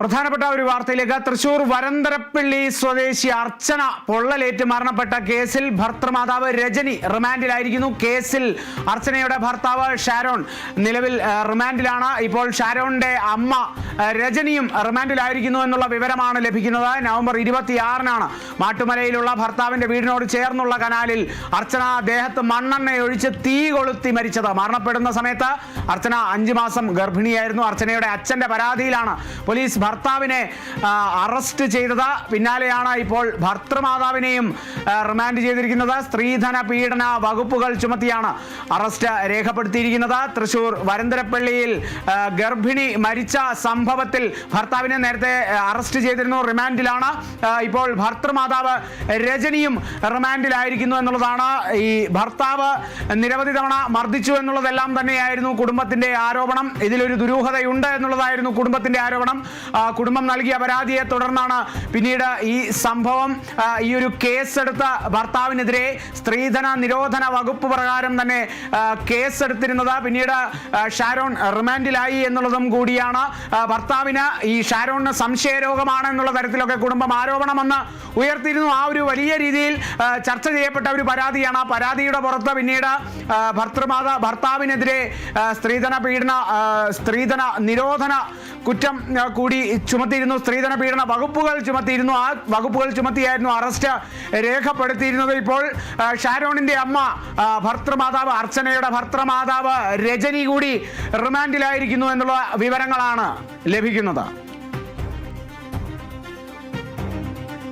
പ്രധാനപ്പെട്ട ഒരു വാർത്തയിലേക്ക്. തൃശൂർ വരന്തരപ്പള്ളി സ്വദേശി അർച്ചന പൊള്ളലേറ്റ് മരണപ്പെട്ട കേസിൽ ഭർത്തൃമാതാവ് രജനി റിമാൻഡിലായിരിക്കുന്നു. കേസിൽ അർച്ചനയുടെ ഭർത്താവ് ഷാരോൺ നിലവിൽ റിമാൻഡിലാണ്. ഇപ്പോൾ ഷാരോണിന്റെ അമ്മ രജനിയും റിമാൻഡിലായിരിക്കുന്നു എന്നുള്ള വിവരമാണ് ലഭിക്കുന്നത്. നവംബർ 26-നാണ് മാട്ടുമലയിലുള്ള ഭർത്താവിന്റെ വീടിനോട് ചേർന്നുള്ള കനാലിൽ അർച്ചന ദേഹത്ത് മണ്ണെണ്ണയൊഴിച്ച് തീ കൊളുത്തി മരിച്ചത്. മരണപ്പെടുന്ന സമയത്ത് അർച്ചന 5 മാസം ഗർഭിണിയായിരുന്നു. അർച്ചനയുടെ അച്ഛന്റെ പരാതിയിലാണ് പോലീസ് ഭർത്താവിനെ അറസ്റ്റ് ചെയ്തത്. പിന്നാലെയാണ് ഇപ്പോൾ ഭർത്തൃമാതാവിനെയും റിമാൻഡ് ചെയ്തിരിക്കുന്നത്. സ്ത്രീധന പീഡന വകുപ്പുകൾ ചുമത്തിയാണ് അറസ്റ്റ് രേഖപ്പെടുത്തിയിരിക്കുന്നത്. തൃശൂർ വരന്തരപ്പള്ളിയിൽ ഗർഭിണി മരിച്ച സംഭവത്തിൽ ഭർത്താവിനെ നേരത്തെ അറസ്റ്റ് ചെയ്തിരുന്നു. റിമാൻഡിലാണ്. ഇപ്പോൾ ഭർത്തൃമാതാവ് രജനിയും റിമാൻഡിലായിരിക്കുന്നു എന്നുള്ളതാണ്. ഈ ഭർത്താവ് നിരവധി തവണ മർദ്ദിച്ചു എന്നുള്ളതെല്ലാം തന്നെയായിരുന്നു കുടുംബത്തിന്റെ ആരോപണം. ഇതിലൊരു ദുരൂഹതയുണ്ട് എന്നുള്ളതായിരുന്നു കുടുംബത്തിന്റെ ആരോപണം. കുടുംബം നൽകിയ പരാതിയെ തുടർന്നാണ് പിന്നീട് ഈ സംഭവം, ഈ ഒരു കേസെടുത്ത ഭർത്താവിനെതിരെ സ്ത്രീധന നിരോധന വകുപ്പ് പ്രകാരം തന്നെ കേസെടുത്തിരുന്നത്. പിന്നീട് ഷാരോൺ റിമാൻഡിലായി എന്നുള്ളതും കൂടിയാണ്. ഭർത്താവിന് ഈ ഷാരോണിന് സംശയരോഗമാണ് എന്നുള്ള തരത്തിലൊക്കെ കുടുംബം ആരോപണമെന്ന് ഉയർത്തിയിരുന്നു. ആ ഒരു വലിയ രീതിയിൽ ചർച്ച ചെയ്യപ്പെട്ട ഒരു പരാതിയാണ്. ആ പരാതിയുടെ പുറത്ത് പിന്നീട് ഭർത്താവിനെതിരെ സ്ത്രീധന നിരോധന കുറ്റം കൂടി ചുമത്തിയിരുന്നു. സ്ത്രീധന പീഡന വകുപ്പുകൾ ചുമത്തിയിരുന്നു. ആ വകുപ്പുകൾ ചുമത്തിയായിരുന്നു അറസ്റ്റ് രേഖപ്പെടുത്തിയിരുന്നത്. ഇപ്പോൾ ഷാരോണിന്റെ അമ്മ ഭർത്തൃമാതാവ് അർച്ചനയുടെ ഭർത്തൃമാതാവ് രജനി കൂടി റിമാൻഡിലായിരിക്കുന്നു എന്നുള്ള വിവരങ്ങളാണ് ലഭിക്കുന്നത്.